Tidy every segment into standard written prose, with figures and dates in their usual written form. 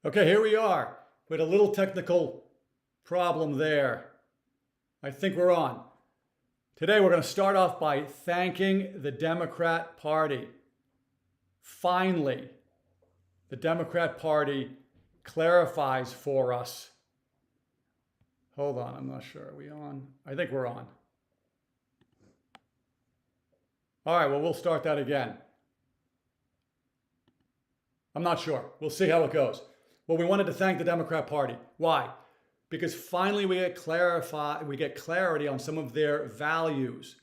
Okay, here we are with a little technical problem there. I think we're on. Today we're going to start off by thanking the Democrat Party. Finally, the Democrat Party clarifies for us. Hold on, I'm not sure. Are we on? I think we're on. All right, well, we'll start that again. I'm not sure. We'll see how it goes. Well, we wanted to thank the Democrat Party. Why? Because finally we get clarity on some of their values.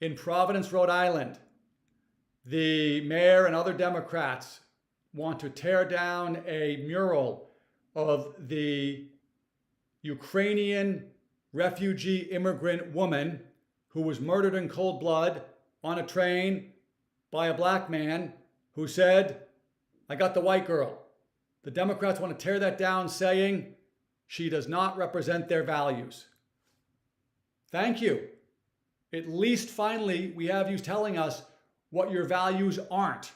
In Providence, Rhode Island, the mayor and other Democrats want to tear down a mural of the Ukrainian refugee immigrant woman who was murdered in cold blood on a train by a black man who said, "I got the white girl." The Democrats want to tear that down, saying she does not represent their values. Thank you. At least finally we have you telling us what your values aren't.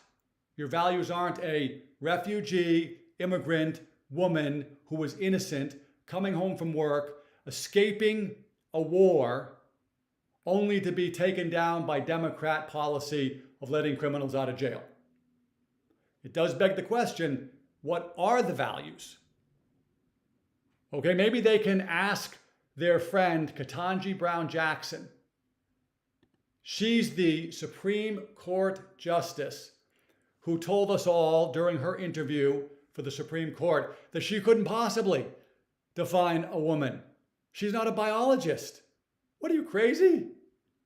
Your values aren't a refugee immigrant woman who was innocent, coming home from work, escaping a war, only to be taken down by Democrat policy of letting criminals out of jail. It does beg the question, what are the values? Okay, maybe they can ask their friend Ketanji Brown Jackson. She's the Supreme Court Justice who told us all during her interview for the Supreme Court that she couldn't possibly define a woman. She's not a biologist. What are you, crazy?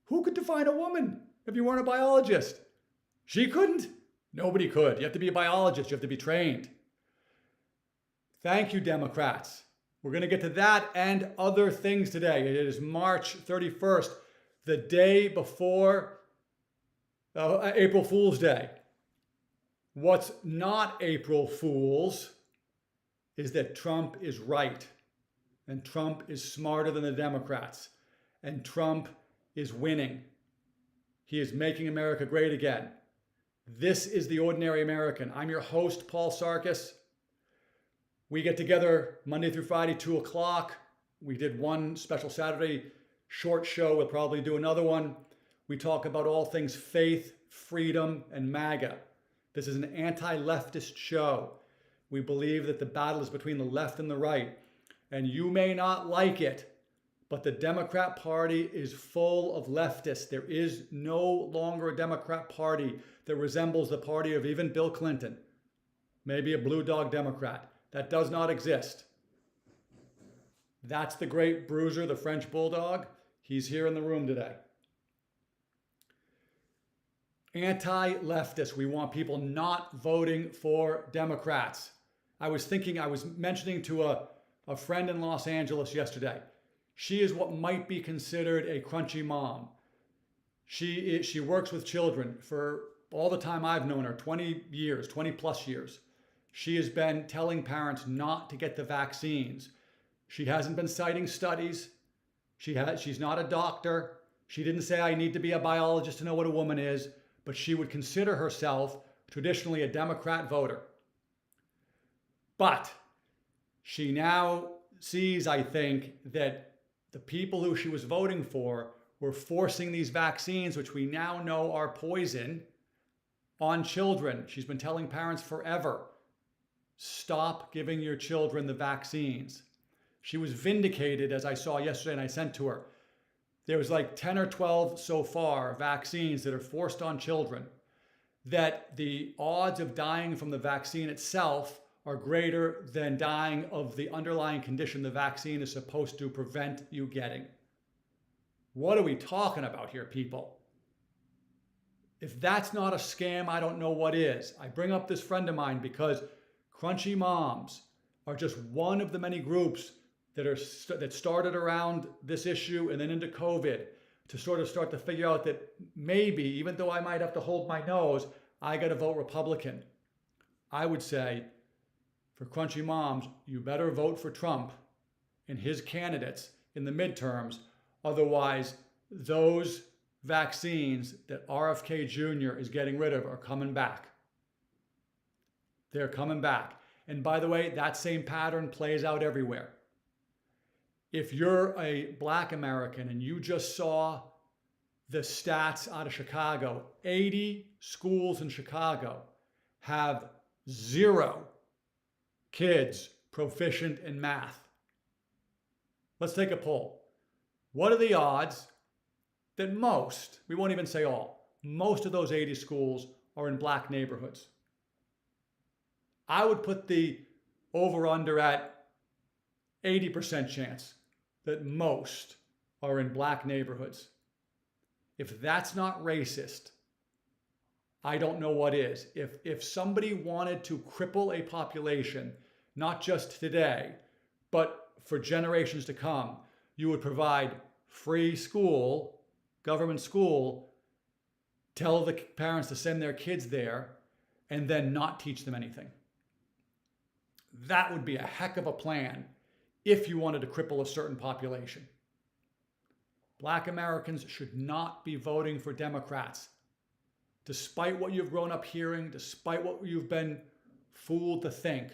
Who could define a woman if you weren't a biologist? She couldn't. Nobody could. You have to be a biologist. You have to be trained. Thank you, Democrats. We're going to get to that and other things today. It is March 31st, the day before April Fool's Day. What's not April Fool's is that Trump is right, and Trump is smarter than the Democrats, and Trump is winning. He is making America great again. This is The Ordinary American. I'm your host, Paul Sarkis. We get together Monday through Friday, 2 o'clock. We did one special Saturday short show. We'll probably do another one. We talk about all things faith, freedom, and MAGA. This is an anti-leftist show. We believe that the battle is between the left and the right. And you may not like it, but the Democrat Party is full of leftists. There is no longer a Democrat Party that resembles the party of even Bill Clinton. Maybe a blue dog Democrat. That does not exist. That's the great bruiser, the French bulldog. He's here in the room today. Anti-leftist. We want people not voting for Democrats. I was mentioning to a friend in Los Angeles yesterday. She is what might be considered a crunchy mom. She works with children for all the time I've known her, 20 years, 20 plus years. She has been telling parents not to get the vaccines. She hasn't been citing studies. She's not a doctor. She didn't say I need to be a biologist to know what a woman is, but she would consider herself traditionally a Democrat voter. But she now sees, I think, that the people who she was voting for were forcing these vaccines, which we now know are poison, on children. She's been telling parents forever, stop giving your children the vaccines. She was vindicated, as I saw yesterday and I sent to her. There was like 10 or 12 so far vaccines that are forced on children, that the odds of dying from the vaccine itself are greater than dying of the underlying condition the vaccine is supposed to prevent you getting. What are we talking about here, people? If that's not a scam, I don't know what is. I bring up this friend of mine because crunchy moms are just one of the many groups that started around this issue and then into COVID to sort of start to figure out that maybe, even though I might have to hold my nose, I got to vote Republican. I would say, for crunchy moms, you better vote for Trump and his candidates in the midterms. Otherwise, those vaccines that RFK Jr. is getting rid of are coming back. They're coming back. And by the way, that same pattern plays out everywhere. If you're a Black American and you just saw the stats out of Chicago, 80 schools in Chicago have 0 kids proficient in math. Let's take a poll. What are the odds that most, we won't even say all, most of those 80 schools are in Black neighborhoods? I would put the over-under at 80% chance that most are in Black neighborhoods. If that's not racist, I don't know what is. If somebody wanted to cripple a population, not just today, but for generations to come, you would provide free school, government school, tell the parents to send their kids there, and then not teach them anything. That would be a heck of a plan if you wanted to cripple a certain population. Black Americans should not be voting for Democrats. Despite what you've grown up hearing, despite what you've been fooled to think,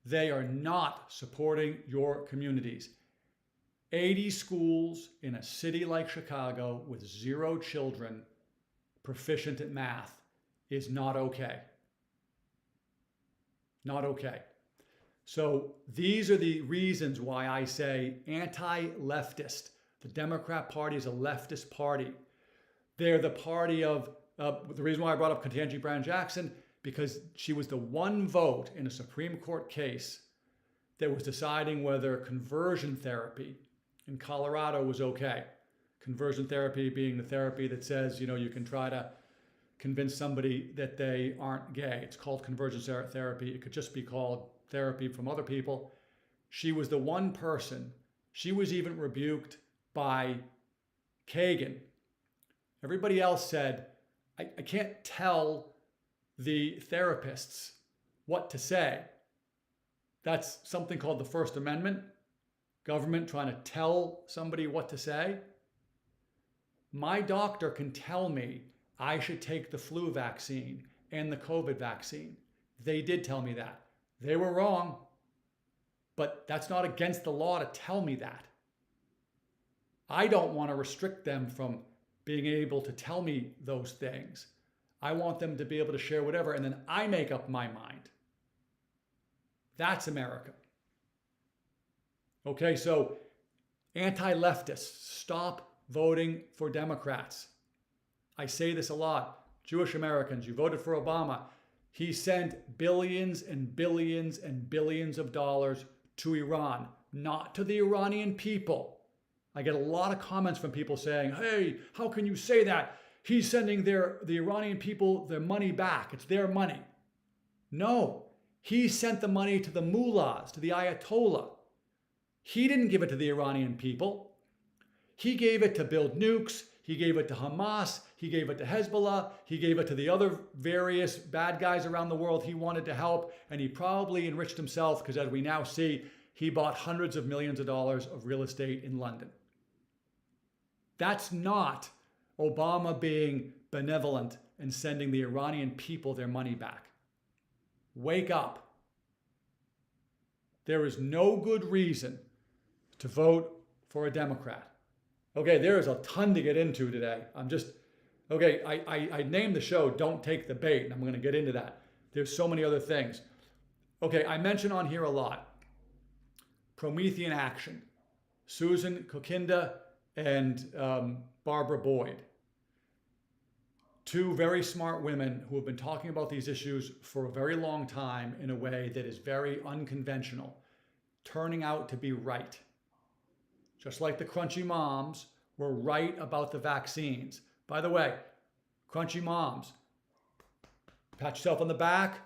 they are not supporting your communities. 80 schools in a city like Chicago with 0 children proficient at math is not okay. Not okay. So these are the reasons why I say anti-leftist. The Democrat Party is a leftist party. They're the party of, the reason why I brought up Ketanji Brown Jackson, because she was the one vote in a Supreme Court case that was deciding whether conversion therapy in Colorado was okay. Conversion therapy being the therapy that says, you can try to convince somebody that they aren't gay. It's called conversion therapy. It could just be called therapy from other people. She was the one person. She was even rebuked by Kagan. Everybody else said, I can't tell the therapists what to say. That's something called the First Amendment. Government trying to tell somebody what to say. My doctor can tell me I should take the flu vaccine and the COVID vaccine. They did tell me that. They were wrong, but that's not against the law to tell me that. I don't want to restrict them from being able to tell me those things. I want them to be able to share whatever, and then I make up my mind. That's America. Okay, so anti-leftists, stop voting for Democrats. I say this a lot. Jewish Americans, you voted for Obama. He sent billions and billions and billions of dollars to Iran, not to the Iranian people. I get a lot of comments from people saying, hey, how can you say that? He's sending the Iranian people their money back. It's their money. No, he sent the money to the mullahs, to the Ayatollah. He didn't give it to the Iranian people. He gave it to build nukes. He gave it to Hamas. He gave it to Hezbollah. He gave it to the other various bad guys around the world he wanted to help. And he probably enriched himself because, as we now see, he bought hundreds of millions of dollars of real estate in London. That's not Obama being benevolent and sending the Iranian people their money back. Wake up. There is no good reason to vote for a Democrat. Okay, there is a ton to get into today. I named the show Don't Take the Bait, and I'm going to get into that. There's so many other things. Okay, I mention on here a lot Promethean Action, Susan Kokinda and Barbara Boyd. Two very smart women who have been talking about these issues for a very long time in a way that is very unconventional, turning out to be right. Just like the Crunchy Moms were right about the vaccines. By the way, Crunchy Moms, pat yourself on the back,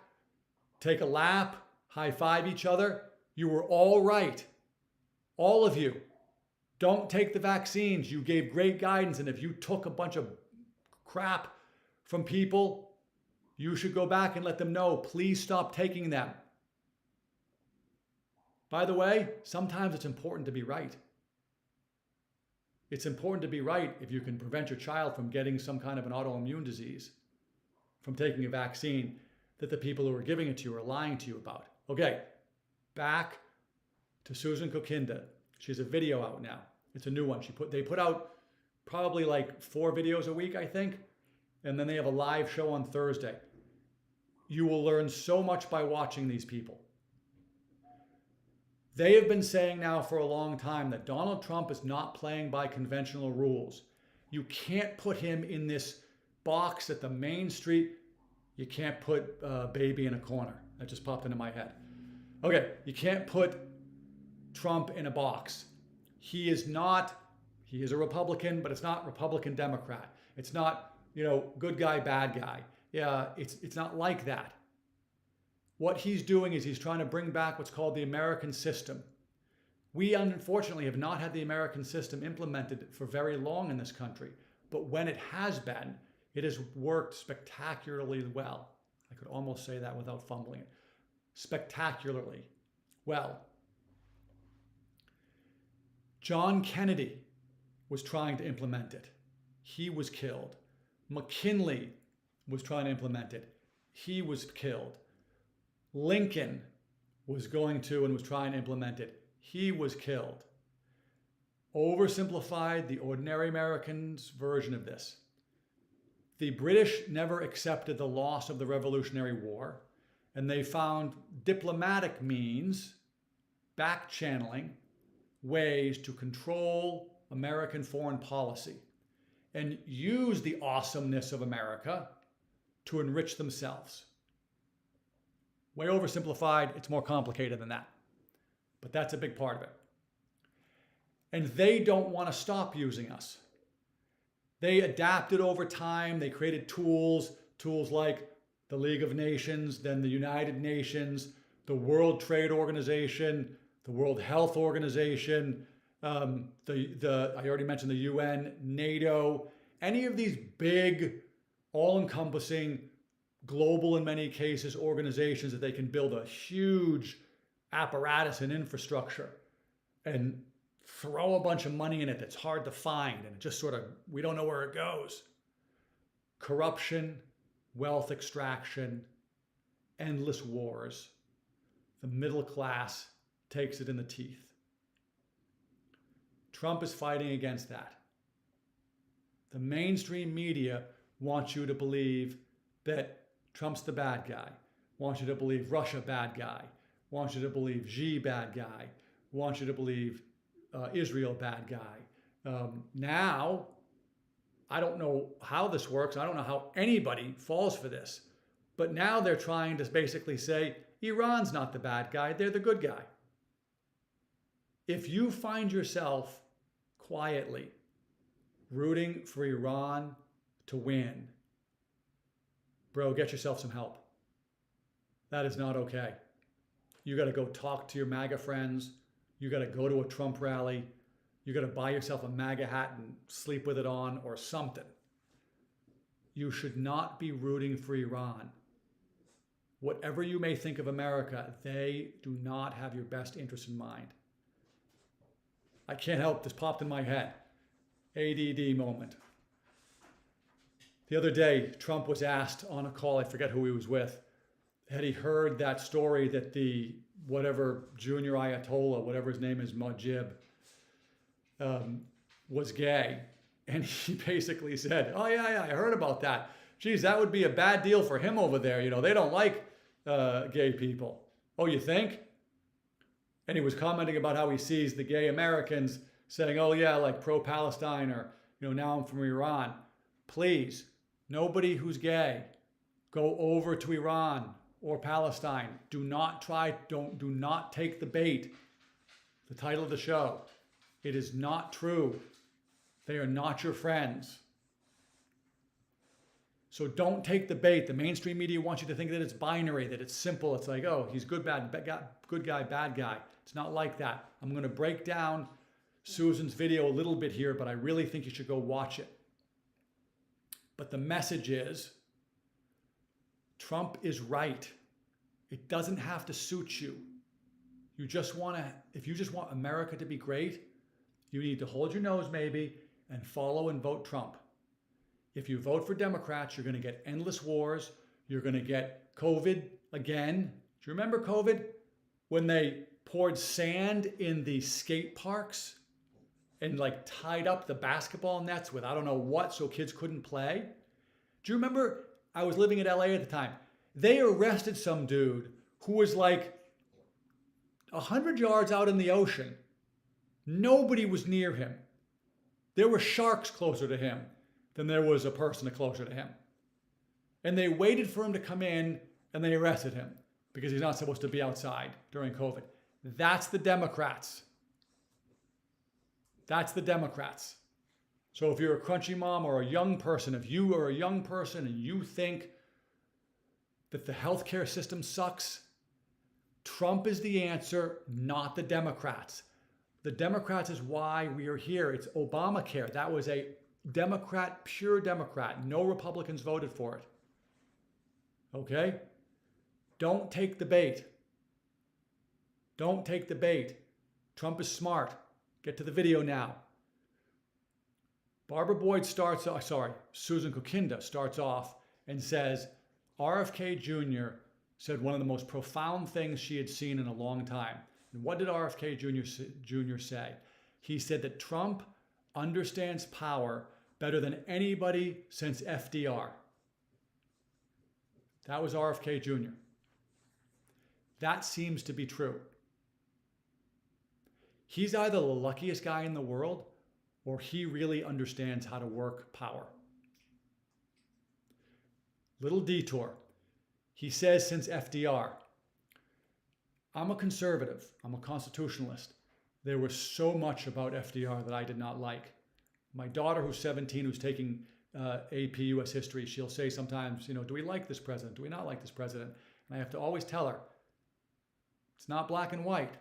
take a lap, high five each other. You were all right. All of you. Don't take the vaccines. You gave great guidance. And if you took a bunch of crap from people, you should go back and let them know, please stop taking them. By the way, sometimes it's important to be right. It's important to be right if you can prevent your child from getting some kind of an autoimmune disease from taking a vaccine that the people who are giving it to you are lying to you about. Okay, back to Susan Kokinda. She has a video out now. It's a new one. They put out probably like 4 videos a week, I think. And then they have a live show on Thursday. You will learn so much by watching these people. They have been saying now for a long time that Donald Trump is not playing by conventional rules. You can't put him in this box at the main street. You can't put baby in a corner. That just popped into my head. Okay, you can't put Trump in a box. He is a Republican, but it's not Republican Democrat. It's not, good guy, bad guy. Yeah, it's not like that. What he's doing is he's trying to bring back what's called the American system. We unfortunately have not had the American system implemented for very long in this country, but when it has been, it has worked spectacularly well. I could almost say that without fumbling it. Spectacularly well. John Kennedy was trying to implement it. He was killed. McKinley was trying to implement it. He was killed. Lincoln was going to and was trying to implement it. He was killed. Oversimplified, the ordinary American's version of this. The British never accepted the loss of the Revolutionary War, and they found diplomatic means, back-channeling, ways to control American foreign policy and use the awesomeness of America to enrich themselves. Way oversimplified, it's more complicated than that. But that's a big part of it. And they don't want to stop using us. They adapted over time. They created tools like the League of Nations, then the United Nations, the World Trade Organization, the World Health Organization, I already mentioned the UN, NATO, any of these big, all-encompassing, global in many cases, organizations that they can build a huge apparatus and infrastructure and throw a bunch of money in it that's hard to find and it just sort of, we don't know where it goes. Corruption, wealth extraction, endless wars. The middle class takes it in the teeth. Trump is fighting against that. The mainstream media wants you to believe that Trump's the bad guy, wants you to believe Russia bad guy, wants you to believe Xi bad guy, wants you to believe Israel bad guy. Now, I don't know how this works. I don't know how anybody falls for this. But now they're trying to basically say, Iran's not the bad guy, they're the good guy. If you find yourself quietly rooting for Iran to win, bro, get yourself some help. That is not okay. You got to go talk to your MAGA friends. You got to go to a Trump rally. You got to buy yourself a MAGA hat and sleep with it on or something. You should not be rooting for Iran. Whatever you may think of America, they do not have your best interest in mind. I can't help, this popped in my head. ADD moment. The other day, Trump was asked on a call, I forget who he was with, had he heard that story that the whatever junior Ayatollah, whatever his name is, Mujib, was gay. And he basically said, oh yeah, I heard about that. Geez, that would be a bad deal for him over there. They don't like gay people. Oh, you think? And he was commenting about how he sees the gay Americans saying, oh yeah, like pro-Palestine or, now I'm from Iran. Please, nobody who's gay, go over to Iran or Palestine. Do not take the bait. The title of the show. It is not true. They are not your friends. So don't take the bait. The mainstream media wants you to think that it's binary, that it's simple. It's like, oh, he's good guy, bad guy. It's not like that. I'm going to break down Susan's video a little bit here, but I really think you should go watch it. But the message is, Trump is right. It doesn't have to suit you. If you just want America to be great, you need to hold your nose maybe and follow and vote Trump. If you vote for Democrats, you're going to get endless wars. You're going to get COVID again. Do you remember COVID? when they poured sand in the skate parks and like tied up the basketball nets with I don't know what so kids couldn't play? Do you remember? I was living in LA at the time. They arrested some dude who was like 100 yards out in the ocean. Nobody was near him. There were sharks closer to him than there was a person closer to him. And they waited for him to come in and they arrested him because he's not supposed to be outside during COVID. That's the Democrats. That's the Democrats. So if you're a crunchy mom or a young person, if you are a young person and you think that the healthcare system sucks, Trump is the answer, not the Democrats. The Democrats is why we are here. It's Obamacare. That was a Democrat, pure Democrat. No Republicans voted for it. Okay? Don't take the bait. Don't take the bait. Trump is smart. Get to the video now. Susan Kokinda starts off and says, RFK Jr. said one of the most profound things she had seen in a long time. And what did RFK Jr. say? He said that Trump understands power better than anybody since FDR. That was RFK Jr. That seems to be true. He's either the luckiest guy in the world or he really understands how to work power. Little detour. He says since FDR, I'm a conservative, I'm a constitutionalist. There was so much about FDR that I did not like. My daughter, who's 17, who's taking AP US history, she'll say sometimes, do we like this president? Do we not like this president? And I have to always tell her, it's not black and white.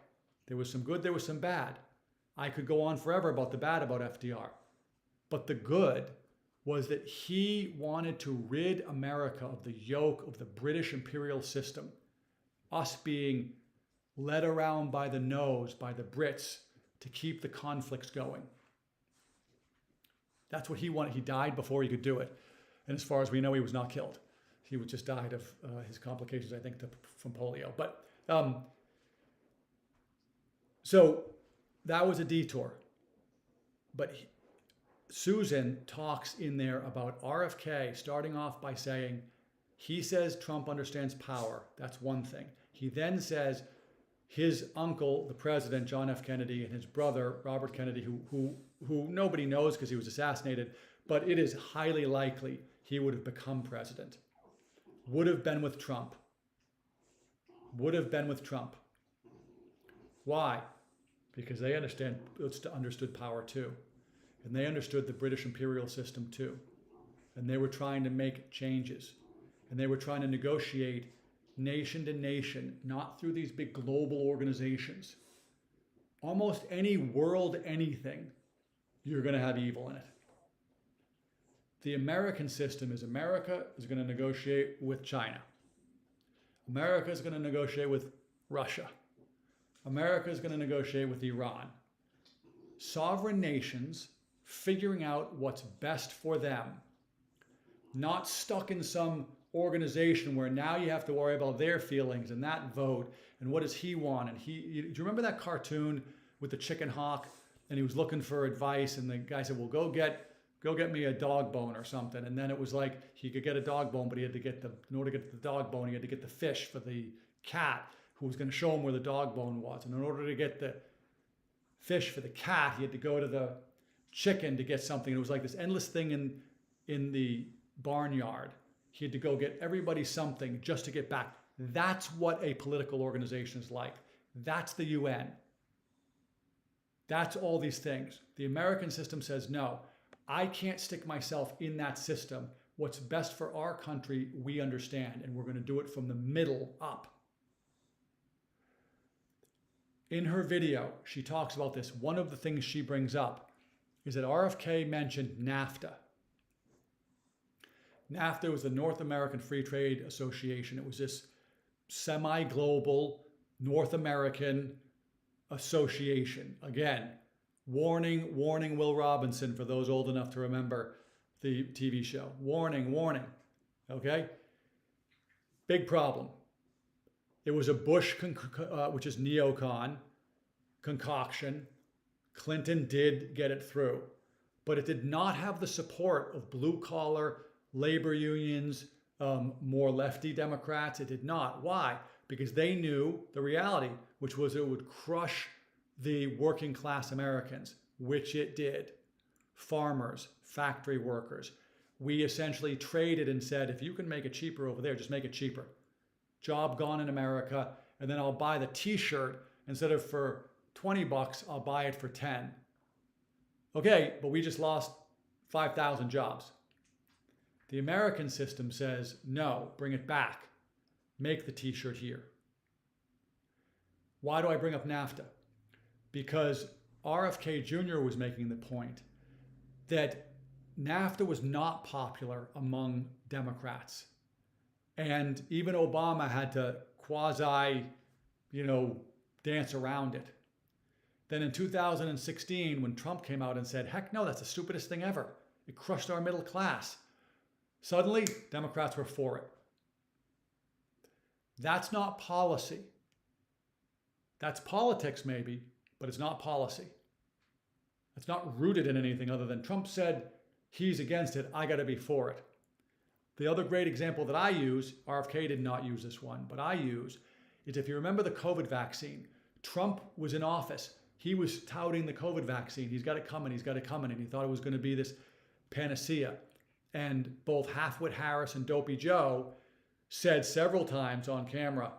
There was some good, there was some bad. I could go on forever about the bad about FDR. But the good was that he wanted to rid America of the yoke of the British imperial system, us being led around by the nose by the Brits to keep the conflicts going. That's what he wanted. He died before he could do it. And as far as we know, he was not killed. He just died of his complications, I think, from polio. But so that was a detour. But Susan talks in there about RFK, starting off by saying, he says Trump understands power. That's one thing. He then says his uncle, the president, John F. Kennedy, and his brother, Robert Kennedy, who nobody knows because he was assassinated, but it is highly likely he would have become president. Would have been with Trump. Would have been with Trump. Why? Because they understood power too. And they understood the British imperial system too. And they were trying to make changes. And they were trying to negotiate nation to nation, not through these big global organizations. Almost any world anything, you're going to have evil in it. The American system is America is going to negotiate with China. America is going to negotiate with Russia. America is going to negotiate with Iran. Sovereign nations figuring out what's best for them, not stuck in some organization where now you have to worry about their feelings and that vote and what does he want. And do you remember that cartoon with the chicken hawk and he was looking for advice and the guy said, well, go get me a dog bone or something. And then it was like he could get a dog bone, but he had to get in order to get the dog bone, he had to get the fish for the cat who was going to show him where the dog bone was. And in order to get the fish for the cat, he had to go to the chicken to get something. It was like this endless thing in the barnyard. He had to go get everybody something just to get back. That's what a political organization is like. That's the UN. That's all these things. The American system says, no, I can't stick myself in that system. What's best for our country, we understand, and we're going to do it from the middle up. In her video, she talks about this. One of the things she brings up is that RFK mentioned NAFTA. NAFTA was the North American Free Trade Association. It was this semi-global North American association. Again, warning, warning, Will Robinson, for those old enough to remember the TV show. Warning, warning, okay? Big problem. It was a Bush, which is neocon, concoction. Clinton did get it through, but it did not have the support of blue collar labor unions, more lefty Democrats. It did not. Why? Because they knew the reality, which was it would crush the working class Americans, which it did. Farmers, factory workers. We essentially traded and said, if you can make it cheaper over there, just make it cheaper. Job gone in America, and then I'll buy the t-shirt instead of for 20 bucks, I'll buy it for 10. Okay, but we just lost 5,000 jobs. The American system says, no, bring it back. Make the t-shirt here. Why do I bring up NAFTA? Because RFK Jr. was making the point that NAFTA was not popular among Democrats. And even Obama had to quasi, dance around it. Then in 2016, when Trump came out and said, heck no, that's the stupidest thing ever. It crushed our middle class. Suddenly, Democrats were for it. That's not policy. That's politics maybe, but it's not policy. It's not rooted in anything other than Trump said he's against it, I got to be for it. The other great example that I use, RFK did not use this one, but I use, is if you remember the COVID vaccine, Trump was in office. He was touting the COVID vaccine. He's got it coming, he's got it coming. And he thought it was going to be this panacea. And both Halfwit Harris and Dopey Joe said several times on camera,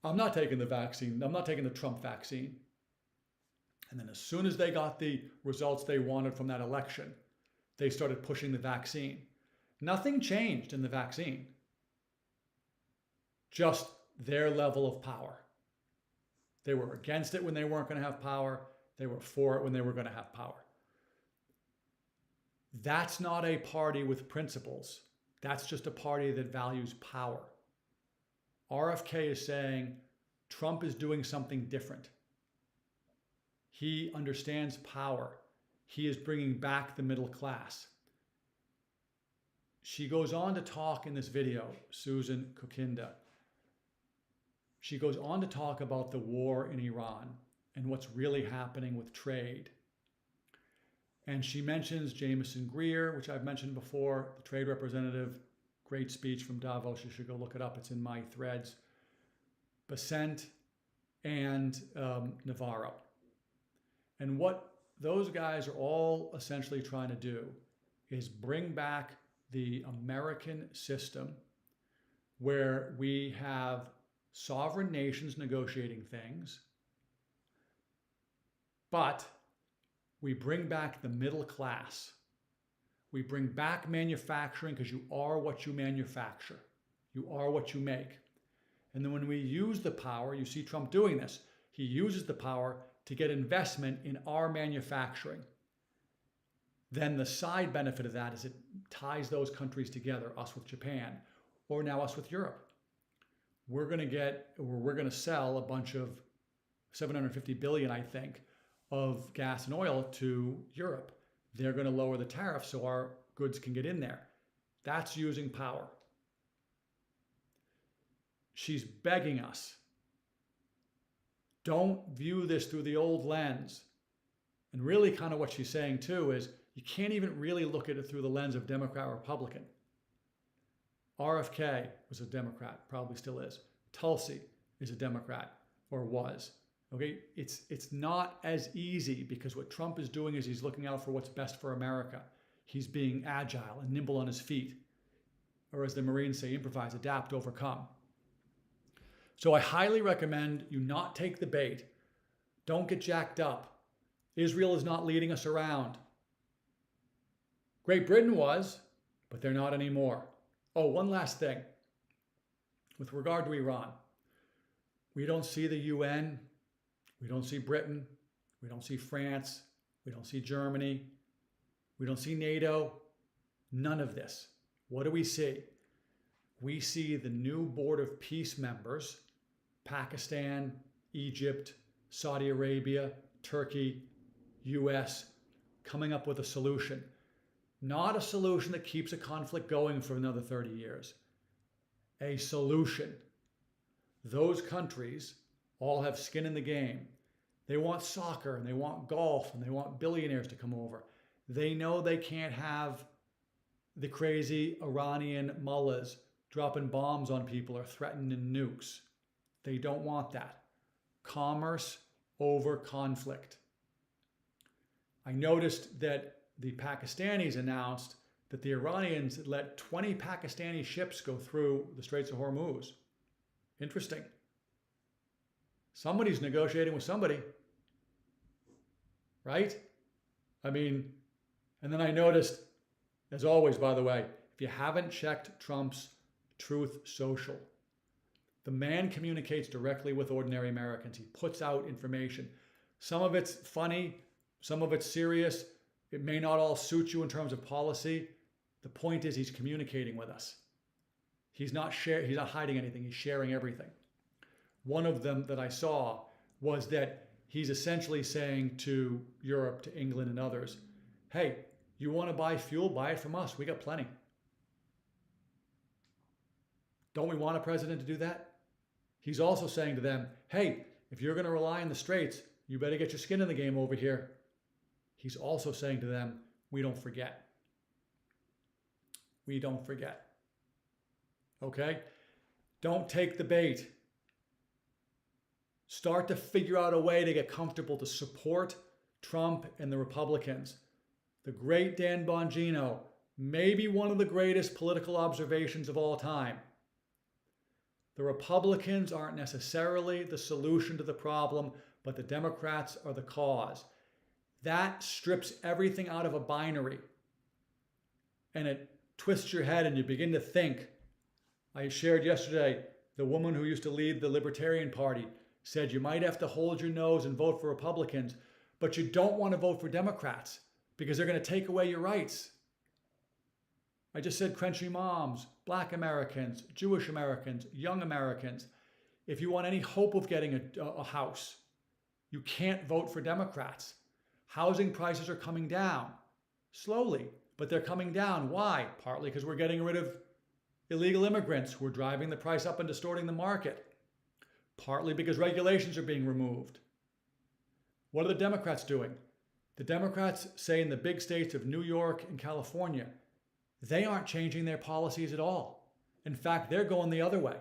I'm not taking the vaccine. I'm not taking the Trump vaccine. And then as soon as they got the results they wanted from that election, they started pushing the vaccine. Nothing changed in the vaccine. Just their level of power. They were against it when they weren't going to have power. They were for it when they were going to have power. That's not a party with principles. That's just a party that values power. RFK is saying Trump is doing something different. He understands power. He is bringing back the middle class. She goes on to talk in this video, Susan Kokinda. She goes on to talk about the war in Iran and what's really happening with trade. And she mentions Jameson Greer, which I've mentioned before, the trade representative, great speech from Davos. You should go look it up. It's in my threads. Bessent and Navarro. And what those guys are all essentially trying to do is bring back the American system where we have sovereign nations negotiating things, but we bring back the middle class. We bring back manufacturing because you are what you manufacture. You are what you make. And then when we use the power, you see Trump doing this. He uses the power to get investment in our manufacturing. Then the side benefit of that is it ties those countries together, us with Japan, or now us with Europe. We're going to sell a bunch of 750 billion, I think, of gas and oil to Europe. They're going to lower the tariff so our goods can get in there. That's using power. She's begging us. Don't view this through the old lens. And really kind of what she's saying too is you can't even really look at it through the lens of Democrat or Republican. RFK was a Democrat, probably still is. Tulsi is a Democrat, or was. Okay, it's not as easy because what Trump is doing is he's looking out for what's best for America. He's being agile and nimble on his feet. Or as the Marines say, improvise, adapt, overcome. So I highly recommend you not take the bait. Don't get jacked up. Israel is not leading us around. Great Britain was, but they're not anymore. Oh, one last thing. With regard to Iran, we don't see the UN, we don't see Britain, we don't see France, we don't see Germany, we don't see NATO, none of this. What do we see? We see the new Board of Peace members, Pakistan, Egypt, Saudi Arabia, Turkey, US, coming up with a solution. Not a solution that keeps a conflict going for another 30 years. A solution. those countries all have skin in the game. They want soccer and they want golf and they want billionaires to come over. They know they can't have the crazy Iranian mullahs dropping bombs on people or threatening nukes. They don't want that. Commerce over conflict. I noticed that the Pakistanis announced that the Iranians had let 20 Pakistani ships go through the Straits of Hormuz. Interesting. Somebody's negotiating with somebody, right? I mean, and then I noticed, as always, by the way, if you haven't checked Trump's Truth Social, the man communicates directly with ordinary Americans. He puts out information. Some of it's funny, some of it's serious. It may not all suit you in terms of policy. The point is he's communicating with us. He's not hiding anything. He's sharing everything. One of them that I saw was that he's essentially saying to Europe, to England and others, hey, you want to buy fuel? Buy it from us. We got plenty. Don't we want a president to do that? He's also saying to them, hey, if you're going to rely on the Straits, you better get your skin in the game over here. He's also saying to them, we don't forget. We don't forget. Okay? Don't take the bait. Start to figure out a way to get comfortable to support Trump and the Republicans. The great Dan Bongino, maybe one of the greatest political observations of all time. The Republicans aren't necessarily the solution to the problem, but the Democrats are the cause. That strips everything out of a binary and it twists your head and you begin to think. I shared yesterday, the woman who used to lead the Libertarian Party said you might have to hold your nose and vote for Republicans, but you don't want to vote for Democrats because they're going to take away your rights. I just said country moms, Black Americans, Jewish Americans, young Americans. If you want any hope of getting a house, you can't vote for Democrats. Housing prices are coming down slowly, but they're coming down. Why? Partly because we're getting rid of illegal immigrants who are driving the price up and distorting the market. Partly because regulations are being removed. What are the Democrats doing? The Democrats say in the big states of New York and California, they aren't changing their policies at all. In fact, they're going the other way.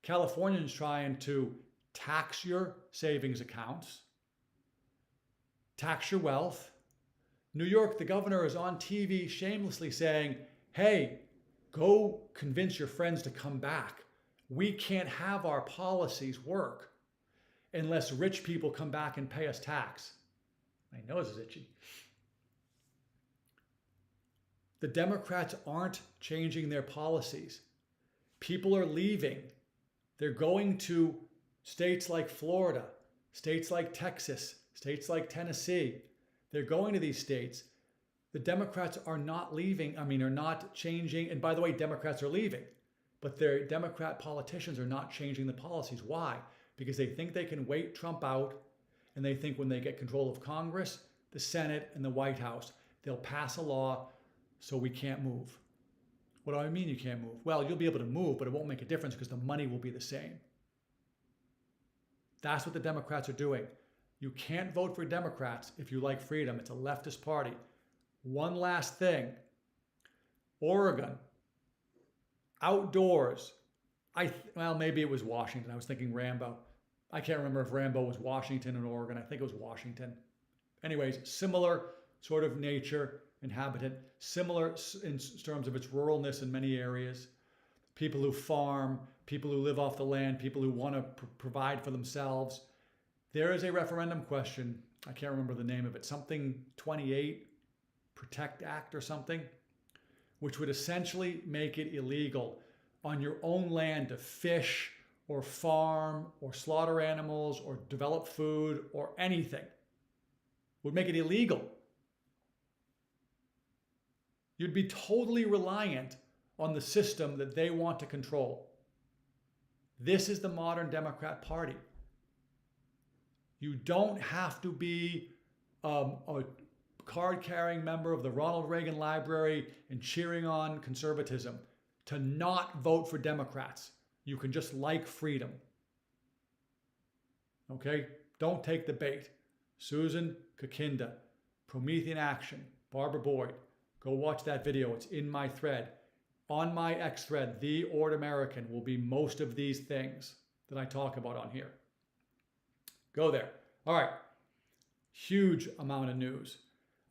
Californians trying to tax your savings accounts, tax your wealth. New York, the governor is on TV shamelessly saying, hey, go convince your friends to come back. We can't have our policies work unless rich people come back and pay us tax. My nose is itchy. The Democrats aren't changing their policies. People are leaving. They're going to states like Florida, states like Texas, states like Tennessee. They're going to these states. The Democrats are not leaving, are not changing. And by the way, Democrats are leaving, but their Democrat politicians are not changing the policies. Why? Because they think they can wait Trump out, and they think when they get control of Congress, the Senate, and the White House, they'll pass a law so we can't move. What do I mean you can't move? Well, you'll be able to move, but it won't make a difference because the money will be the same. That's what the Democrats are doing. You can't vote for Democrats if you like freedom. It's a leftist party. One last thing. Oregon. Outdoors. Maybe it was Washington. I was thinking Rambo. I can't remember if Rambo was Washington or Oregon. I think it was Washington. Anyways, similar sort of nature, inhabitant, similar in terms of its ruralness in many areas. People who farm, people who live off the land, people who want to provide for themselves. There is a referendum question. I can't remember the name of it. Something 28 Protect Act or something, which would essentially make it illegal on your own land to fish or farm or slaughter animals or develop food or anything. Would make it illegal. You'd be totally reliant on the system that they want to control. This is the modern Democrat Party. You don't have to be a card-carrying member of the Ronald Reagan Library and cheering on conservatism to not vote for Democrats. You can just like freedom. Okay? Don't take the bait. Susan Kakinda, Promethean Action, Barbara Boyd. Go watch that video. It's in my thread. On my X thread, The Ord American, will be most of these things that I talk about on here. Go there. All right. Huge amount of news.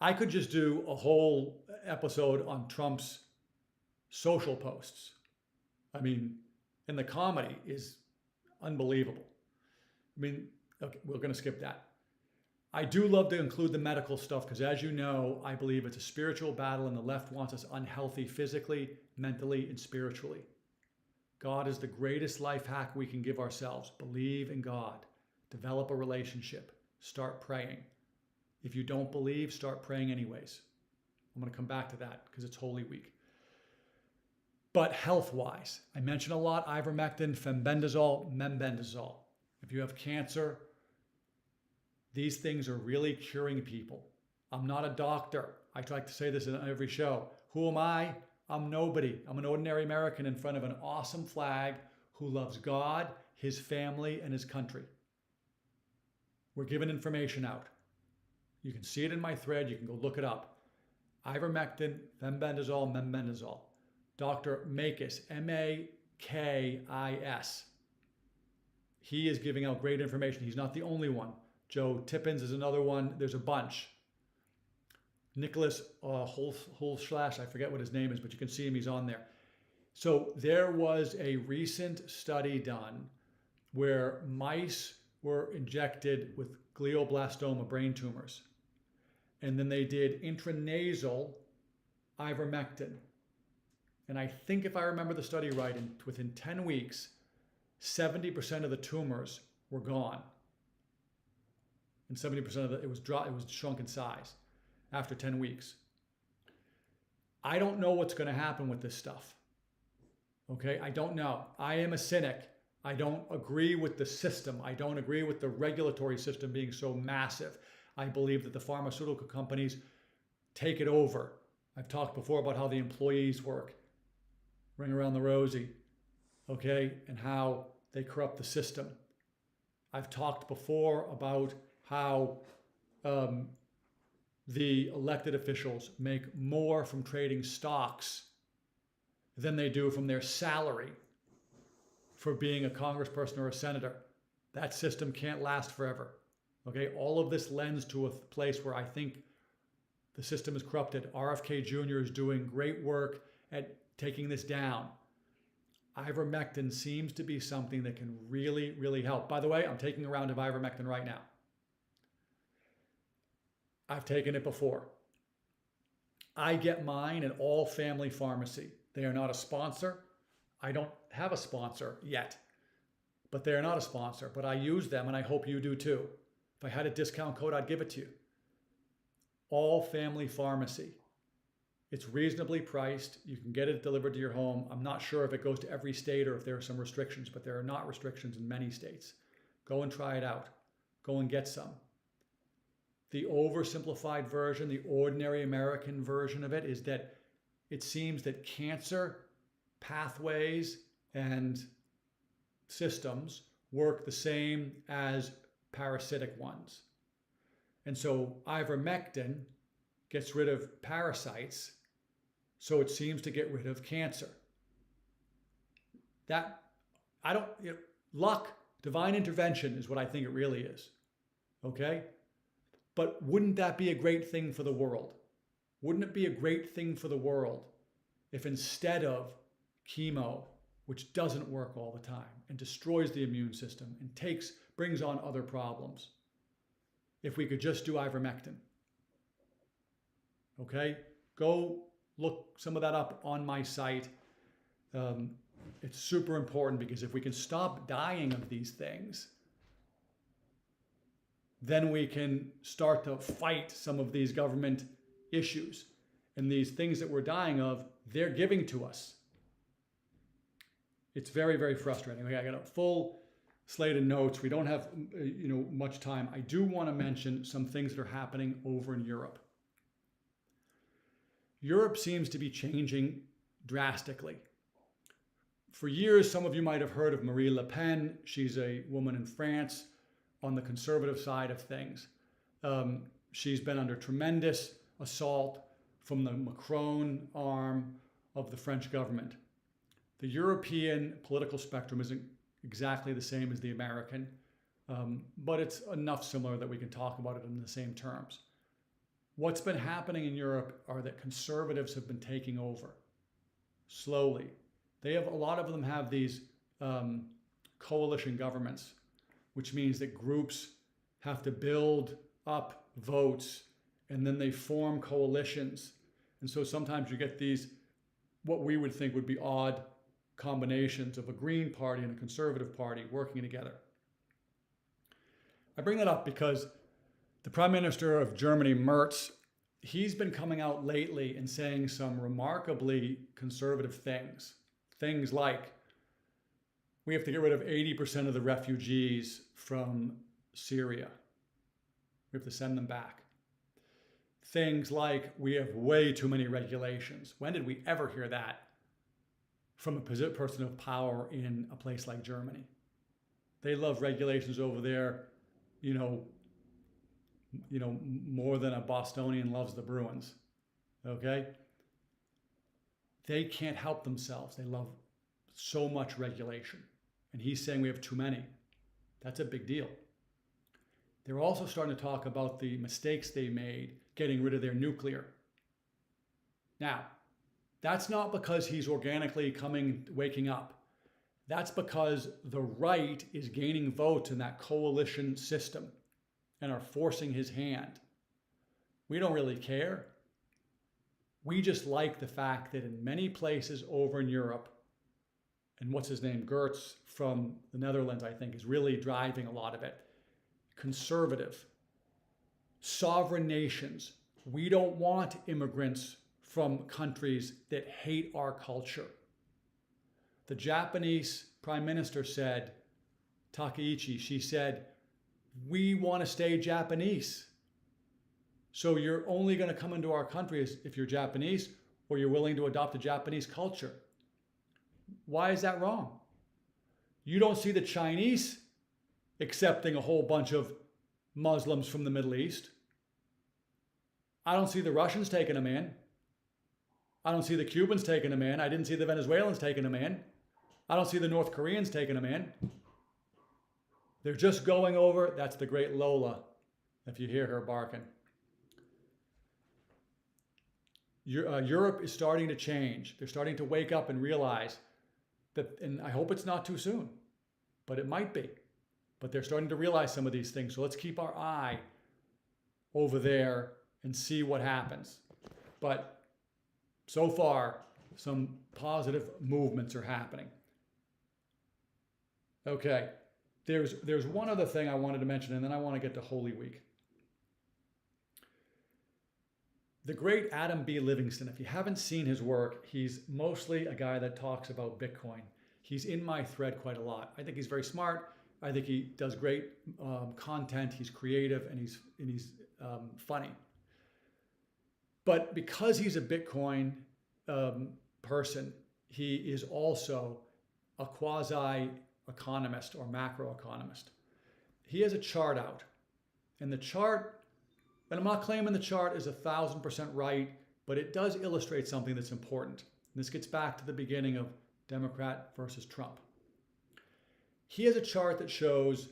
I could just do a whole episode on Trump's social posts. I mean, and the comedy is unbelievable. I mean, okay, we're going to skip that. I do love to include the medical stuff because, as you know, I believe it's a spiritual battle and the left wants us unhealthy physically, mentally, and spiritually. God is the greatest life hack we can give ourselves. Believe in God. Develop a relationship. Start praying. If you don't believe, start praying anyways. I'm going to come back to that because it's Holy Week. But health-wise, I mentioned a lot ivermectin, fenbendazole, mebendazole. If you have cancer, these things are really curing people. I'm not a doctor. I like to say this in every show. Who am I? I'm nobody. I'm an ordinary American in front of an awesome flag who loves God, his family, and his country. We're giving information out. You can see it in my thread. You can go look it up. Ivermectin, fenbendazole, mebendazole. Dr. Makis, M-A-K-I-S. He is giving out great information. He's not the only one. Joe Tippins is another one. There's a bunch. Nicholas Holzschlash, I forget what his name is, but you can see him. He's on there. So there was a recent study done where mice were injected with glioblastoma brain tumors. And then they did intranasal ivermectin. And I think if I remember the study right, within 10 weeks, 70% of the tumors were gone. And 70% of it was shrunk in size after 10 weeks. I don't know what's going to happen with this stuff. Okay, I don't know. I am a cynic. I don't agree with the system. I don't agree with the regulatory system being so massive. I believe that the pharmaceutical companies take it over. I've talked before about how the employees work. Ring around the rosy, okay, and how they corrupt the system. I've talked before about how the elected officials make more from trading stocks than they do from their salary for being a congressperson or a senator. That system can't last forever. Okay, all of this lends to a place where I think the system is corrupted. RFK Jr. is doing great work at taking this down. Ivermectin seems to be something that can really, really help. By the way, I'm taking a round of ivermectin right now. I've taken it before. I get mine at All Family Pharmacy. They are not a sponsor. I don't have a sponsor yet, but they are not a sponsor. But I use them, and I hope you do too. If I had a discount code, I'd give it to you. All Family Pharmacy. It's reasonably priced. You can get it delivered to your home. I'm not sure if it goes to every state or if there are some restrictions, but there are not restrictions in many states. Go and try it out. Go and get some. The oversimplified version, the ordinary American version of it, is that it seems that cancer pathways and systems work the same as parasitic ones. And so ivermectin gets rid of parasites, so it seems to get rid of cancer. Luck, divine intervention is what I think it really is. Okay? But wouldn't that be a great thing for the world? Wouldn't it be a great thing for the world if instead of chemo, which doesn't work all the time and destroys the immune system and brings on other problems, if we could just do ivermectin? Okay? Go look some of that up on my site. It's super important because if we can stop dying of these things, then we can start to fight some of these government issues. And these things that we're dying of, they're giving to us. It's very, very frustrating. Okay, I got a full slate of notes. We don't have much time. I do want to mention some things that are happening over in Europe. Europe seems to be changing drastically. For years, some of you might have heard of Marie Le Pen. She's a woman in France on the conservative side of things. She's been under tremendous assault from the Macron arm of the French government. The European political spectrum isn't exactly the same as the American, but it's enough similar that we can talk about it in the same terms. What's been happening in Europe are that conservatives have been taking over slowly. A lot of them have these coalition governments, which means that groups have to build up votes and then they form coalitions. And so sometimes you get these, what we would think would be odd combinations of a Green Party and a Conservative Party working together. I bring that up because the Prime Minister of Germany, Merz, he's been coming out lately and saying some remarkably conservative things. Things like, we have to get rid of 80% of the refugees from Syria. We have to send them back. Things like, we have way too many regulations. When did we ever hear that from a person of power in a place like Germany? They love regulations over there, more than a Bostonian loves the Bruins, okay? They can't help themselves. They love so much regulation. And he's saying we have too many. That's a big deal. They're also starting to talk about the mistakes they made getting rid of their nuclear. Now, that's not because he's organically waking up. That's because the right is gaining votes in that coalition system and are forcing his hand. We don't really care. We just like the fact that in many places over in Europe, and what's his name, Gertz from the Netherlands, I think, is really driving a lot of it. Conservative, sovereign nations. We don't want immigrants from countries that hate our culture. The Japanese Prime Minister said, Takaichi, she said, we want to stay Japanese. So you're only going to come into our country if you're Japanese or you're willing to adopt a Japanese culture. Why is that wrong? You don't see the Chinese accepting a whole bunch of Muslims from the Middle East. I don't see the Russians taking them in. I don't see the Cubans taking them in. I didn't see the Venezuelans taking them in. I don't see the North Koreans taking them in. They're just going over. That's the great Lola, if you hear her barking. Europe is starting to change. They're starting to wake up and realize that, and I hope it's not too soon, but it might be. But they're starting to realize some of these things. So let's keep our eye over there and see what happens. But so far, some positive movements are happening. Okay, there's one other thing I wanted to mention, and then I want to get to Holy Week. The great Adam B. Livingston, if you haven't seen his work, he's mostly a guy that talks about Bitcoin. He's in my thread quite a lot. I think he's very smart. I think he does great content. He's creative and he's funny. But because he's a Bitcoin person, he is also a quasi-economist or macroeconomist. He has a chart out, and the chart, and I'm not claiming the chart is 1,000% right, but it does illustrate something that's important. And this gets back to the beginning of Democrat versus Trump. He has a chart that shows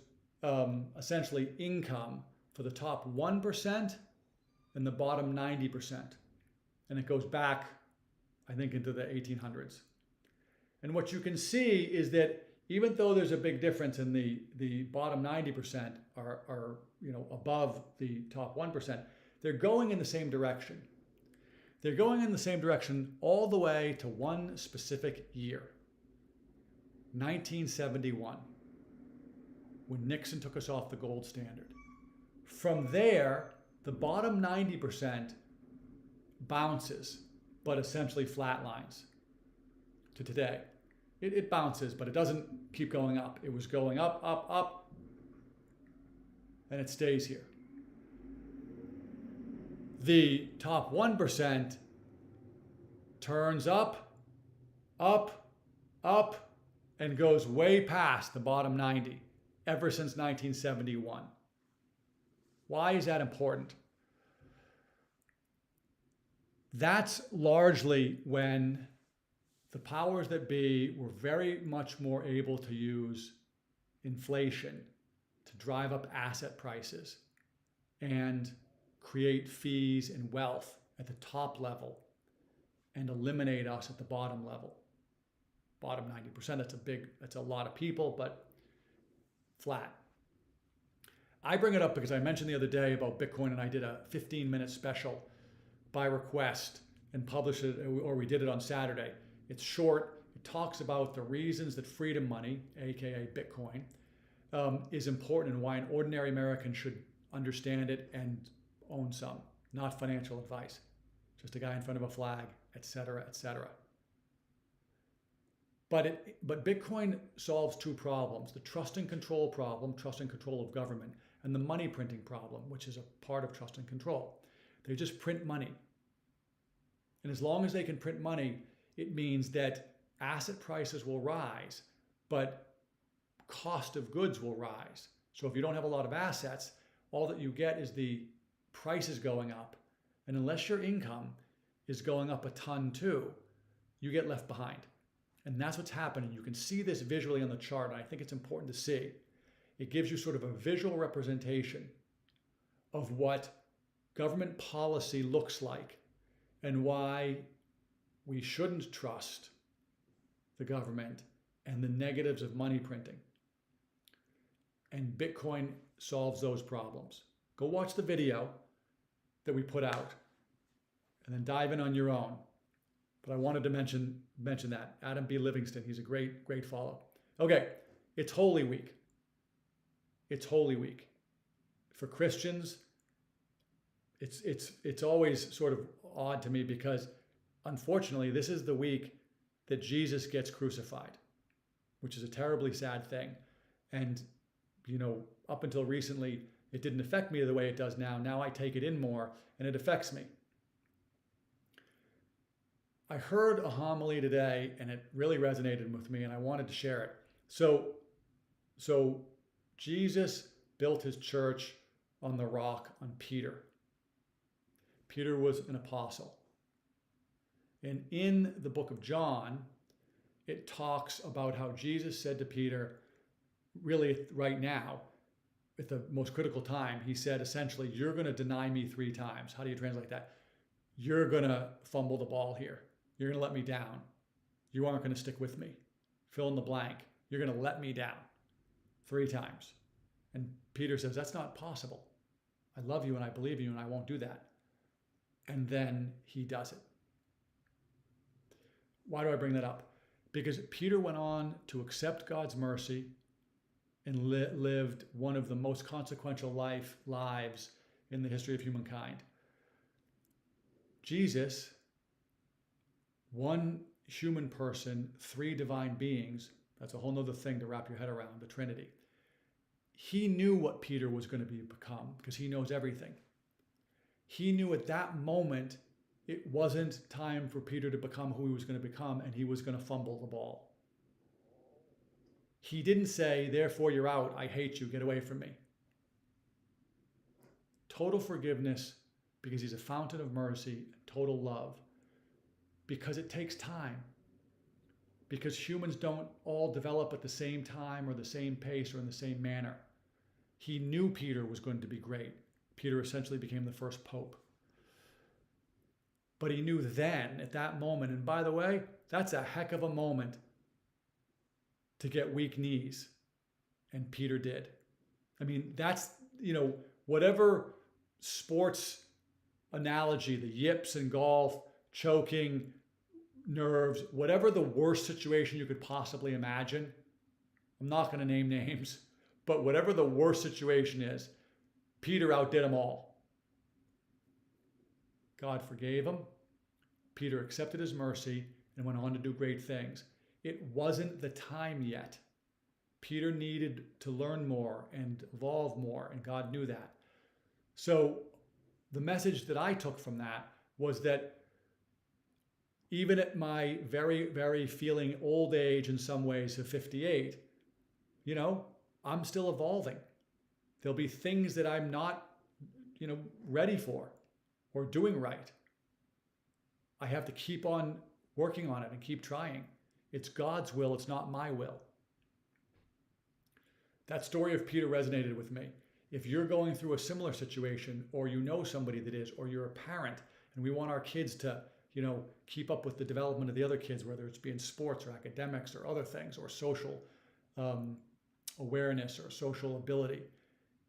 essentially income for the top 1% and the bottom 90%. And it goes back, I think, into the 1800s. And what you can see is that even though there's a big difference in the bottom 90% are above the top 1%, they're going in the same direction. They're going in the same direction all the way to one specific year, 1971, when Nixon took us off the gold standard. From there, the bottom 90% bounces, but essentially flatlines to today. It bounces, but it doesn't keep going up. It was going up, up, up, and it stays here. The top 1% turns up, up, up, and goes way past the bottom 90 ever since 1971. Why is that important? That's largely when the powers that be were very much more able to use inflation to drive up asset prices and create fees and wealth at the top level and eliminate us at the bottom level. Bottom 90%, that's a lot of people, but flat. I bring it up because I mentioned the other day about Bitcoin, and I did a 15-minute special by request and published it, or we did it on Saturday. It's short. It talks about the reasons that freedom money, aka Bitcoin, is important and why an ordinary American should understand it and own some. Not financial advice. Just a guy in front of a flag, etc., etc. But Bitcoin solves two problems: the trust and control problem, trust and control of government, and the money printing problem, which is a part of trust and control. They just print money. And as long as they can print money, it means that asset prices will rise, but cost of goods will rise. So if you don't have a lot of assets, all that you get is the prices going up. And unless your income is going up a ton too, you get left behind. And that's what's happening. You can see this visually on the chart, and I think it's important to see. It gives you sort of a visual representation of what government policy looks like and why we shouldn't trust the government and the negatives of money printing. And Bitcoin solves those problems. Go watch the video that we put out and then dive in on your own. But I wanted to mention that. Adam B. Livingston, he's a great follow. Okay, it's Holy Week. It's Holy Week. For Christians, it's always sort of odd to me because unfortunately this is the week that Jesus gets crucified, which is a terribly sad thing. And up until recently, it didn't affect me the way it does now. Now I take it in more and it affects me. I heard a homily today and it really resonated with me and I wanted to share it. So Jesus built his church on the rock, on Peter. Peter was an apostle. And in the book of John, it talks about how Jesus said to Peter, really right now, at the most critical time, he said essentially, you're going to deny me 3 times. How do you translate that? You're going to fumble the ball here. You're going to let me down. You aren't going to stick with me. Fill in the blank. You're going to let me down 3 times. And Peter says, that's not possible. I love you and I believe you and I won't do that. And then he does it. Why do I bring that up? Because Peter went on to accept God's mercy and lived one of the most consequential lives in the history of humankind. Jesus, one human person, 3 divine beings, that's a whole nother thing to wrap your head around, the Trinity. He knew what Peter was going to become because he knows everything. He knew at that moment it wasn't time for Peter to become who he was going to become and he was going to fumble the ball. He didn't say, therefore you're out, I hate you, get away from me. Total forgiveness because he's a fountain of mercy, total love. Because it takes time. Because humans don't all develop at the same time or the same pace or in the same manner. He knew Peter was going to be great. Peter essentially became the first pope. But he knew then, at that moment, and by the way, that's a heck of a moment to get weak knees. And Peter did. I mean, that's, whatever sports analogy, the yips in golf, choking, nerves, whatever the worst situation you could possibly imagine. I'm not going to name names, but whatever the worst situation is, Peter outdid them all. God forgave him. Peter accepted his mercy and went on to do great things. It wasn't the time yet. Peter needed to learn more and evolve more, and God knew that. So the message that I took from that was that even at my very, very feeling old age in some ways of 58, I'm still evolving. There'll be things that I'm not, ready for or doing right. I have to keep on working on it and keep trying. It's God's will, it's not my will. That story of Peter resonated with me. If you're going through a similar situation, or you know somebody that is, or you're a parent, and we want our kids to, keep up with the development of the other kids, whether it's be in sports or academics or other things, or social awareness or social ability,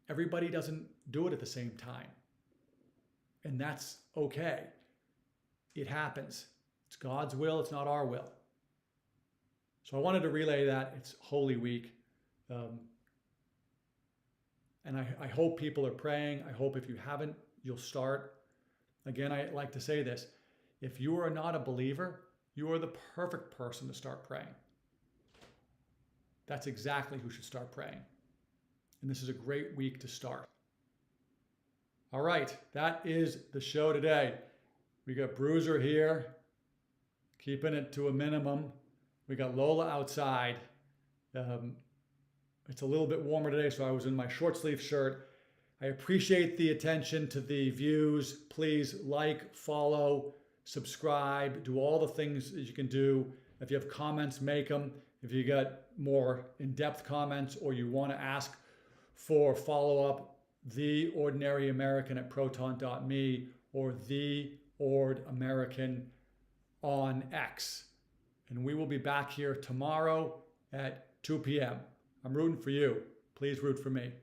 everybody doesn't do it at the same time. And that's okay. It happens. It's God's will, it's not our will. So I wanted to relay that. It's Holy Week. And I hope people are praying. I hope if you haven't, you'll start. Again, I like to say this. If you are not a believer, you are the perfect person to start praying. That's exactly who should start praying. And this is a great week to start. All right, that is the show today. We got Bruiser here, keeping it to a minimum. We got Lola outside. It's a little bit warmer today, so I was in my short sleeve shirt. I appreciate the attention to the views. Please like, follow, subscribe, do all the things that you can do. If you have comments, make them. If you got more in-depth comments or you want to ask for follow-up, theordinaryamerican@proton.me or theordamerican on X. And we will be back here tomorrow at 2 p.m. I'm rooting for you. Please root for me.